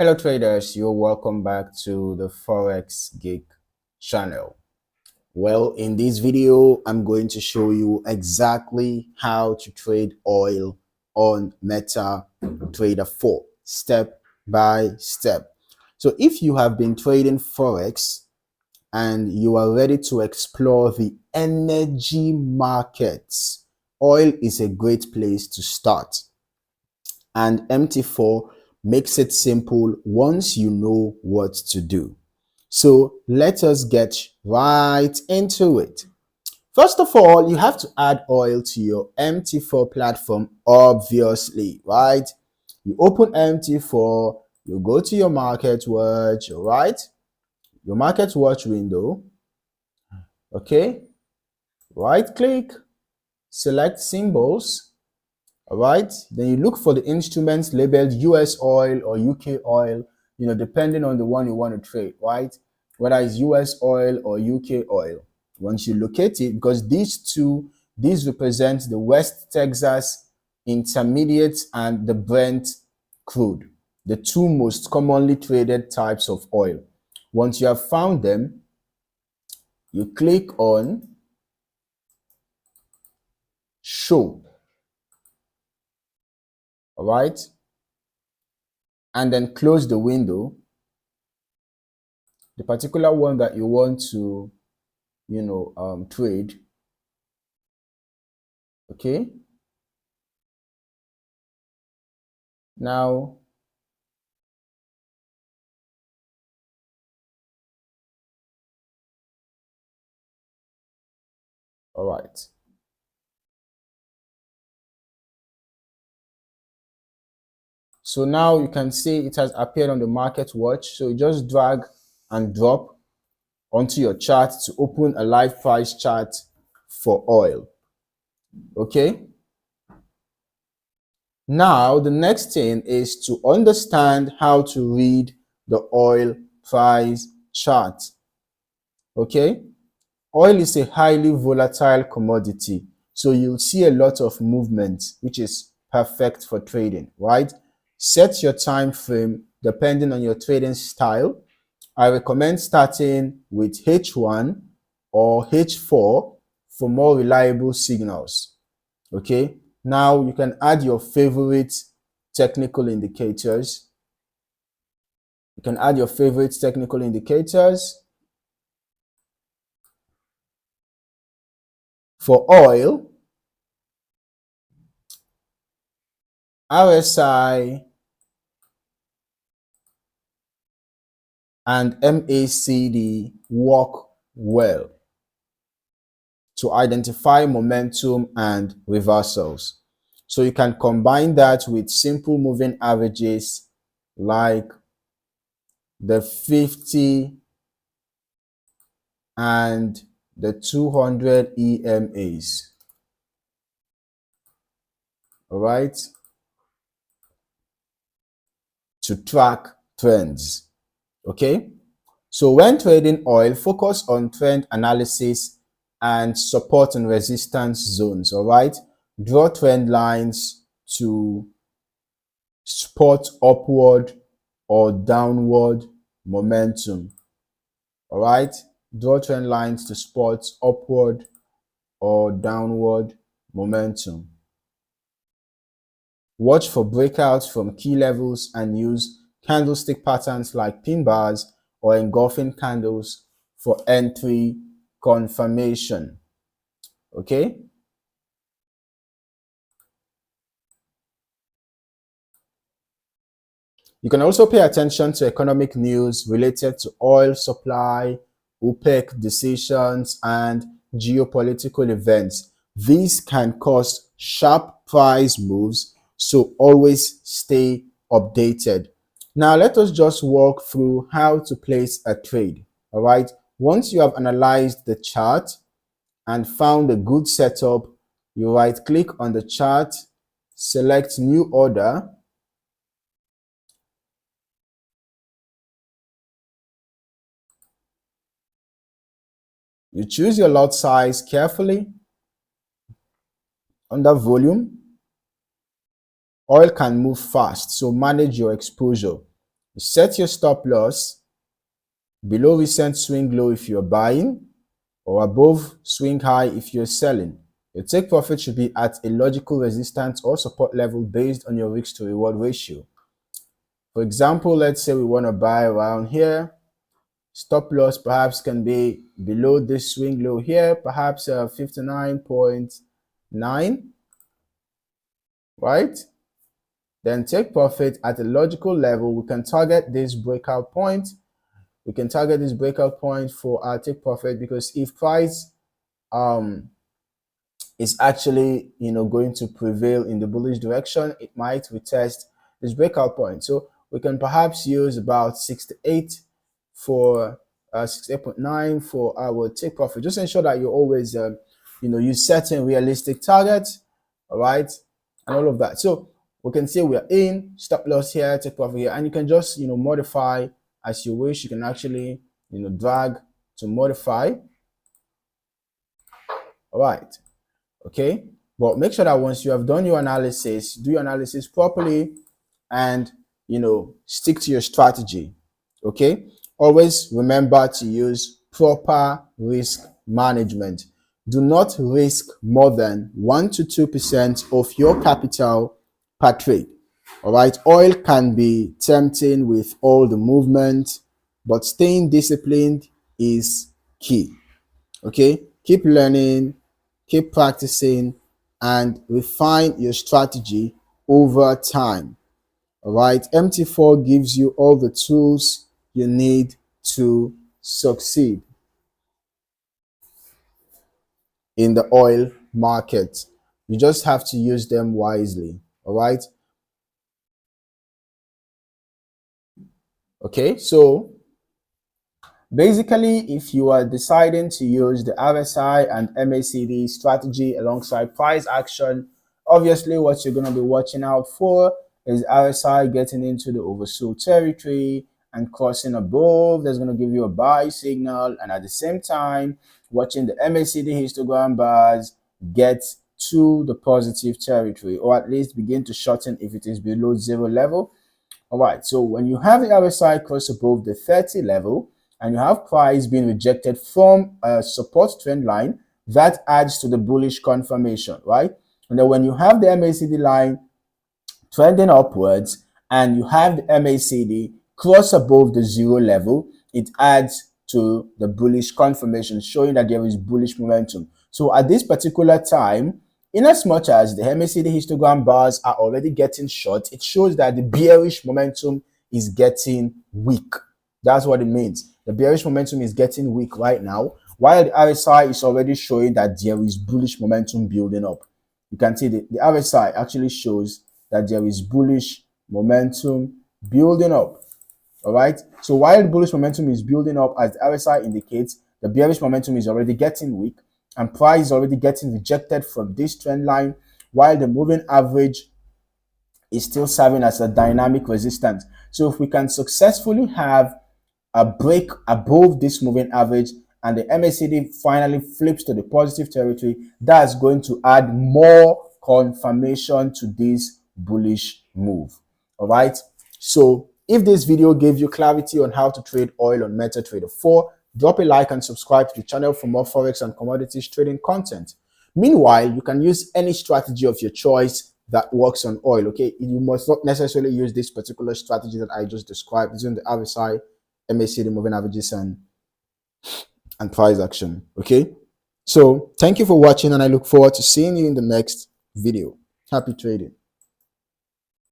Hello traders, you're welcome back to the Forex Geek channel. Well, in this video, I'm going to show you exactly how to trade oil on MetaTrader 4, step by step. So if you have been trading Forex and you are ready to explore the energy markets, oil is a great place to start. And MT4 makes it simple once you know what to do. So let us get right into it. First of all, you have to add oil to your MT4 platform, obviously, right? You open MT4, you go to your market watch, right? Your market watch window, okay? Right click, select symbols, all right, then you look for the instruments labeled US oil or UK oil, depending on the one you want to trade, right? Whether it's US oil or UK oil. Once you locate it, because these represent the West Texas Intermediate and the Brent crude, the two most commonly traded types of oil. Once you have found them, you click on show, all right, and then close the window. The particular one that you want to trade, okay. Now all right, so now you can see it has appeared on the market watch. So you just drag and drop onto your chart to open a live price chart for oil, okay. Now the next thing is to understand how to read the oil price chart, okay. Oil is a highly volatile commodity, so you'll see a lot of movement, which is perfect for trading, right? Set your time frame depending on your trading style. I recommend starting with H1 or H4 for more reliable signals, okay? Now you can add your favorite technical indicators. You can add your favorite technical indicators. For oil, RSI and MACD work well to identify momentum and reversals. So you can combine that with simple moving averages like the 50 and the 200 EMAs. All right, to track trends. Okay, so when trading oil, focus on trend analysis and support and resistance zones. All right, draw trend lines to spot upward or downward momentum. All right, draw trend lines to spot upward or downward momentum. Watch for breakouts from key levels and use candlestick patterns like pin bars or engulfing candles for entry confirmation. Okay. You can also pay attention to economic news related to oil supply, OPEC decisions, and geopolitical events. These can cause sharp price moves, so always stay updated. Now, let us just walk through how to place a trade. All right. Once you have analyzed the chart and found a good setup, you right click on the chart, select new order. You choose your lot size carefully. Under volume, oil can move fast, so manage your exposure. You set your stop loss below recent swing low if you're buying, or above swing high if you're selling. Your take profit should be at a logical resistance or support level based on your risk to reward ratio. For example, let's say we want to buy around here. Stop loss perhaps can be below this swing low here, perhaps 59.9, right? Then take profit at a logical level. We can target this breakout point. We can target this breakout point for our take profit, because if price is actually going to prevail in the bullish direction, it might retest this breakout point. So we can perhaps use about 68 for 68.9 for our take profit. Just ensure that you always use certain realistic targets, all right, and all of that. So we can say we are in, stop loss here, take profit here, and you can just modify as you wish. You can actually drag to modify, all right. Okay, but make sure that once you have done your analysis, do your analysis properly and stick to your strategy. Okay, always remember to use proper risk management. Do not risk more than 1 to 2% of your capital per trade. All right, oil can be tempting with all the movement, but staying disciplined is key. Okay, keep learning, keep practicing, and refine your strategy over time. All right, MT4 gives you all the tools you need to succeed in the oil market. You just have to use them wisely. All right. Okay, so basically, if you are deciding to use the RSI and MACD strategy alongside price action, obviously what you're going to be watching out for is RSI getting into the oversold territory and crossing above. That's going to give you a buy signal, and at the same time watching the MACD histogram bars get to the positive territory, or at least begin to shorten if it is below zero level. All right, so when you have the RSI cross above the 30 level and you have price being rejected from a support trend line, that adds to the bullish confirmation, right? And then when you have the MACD line trending upwards and you have the MACD cross above the zero level, it adds to the bullish confirmation, showing that there is bullish momentum. So at this particular time, in as much as the MACD histogram bars are already getting short, it shows that the bearish momentum is getting weak. That's what it means. The bearish momentum is getting weak right now, while the RSI is already showing that there is bullish momentum building up. You can see the RSI actually shows that there is bullish momentum building up. All right. So while the bullish momentum is building up, as the RSI indicates, the bearish momentum is already getting weak, and price is already getting rejected from this trend line, while the moving average is still serving as a dynamic resistance. So if we can successfully have a break above this moving average and the MACD finally flips to the positive territory, that's going to add more confirmation to this bullish move. All right. So if this video gave you clarity on how to trade oil on MetaTrader 4, drop a like and subscribe to the channel for more Forex and commodities trading content. Meanwhile, you can use any strategy of your choice that works on oil. Okay, you must not necessarily use this particular strategy that I just described using the RSI, MACD, moving averages, and price action. Okay, so thank you for watching, and I look forward to seeing you in the next video. Happy trading.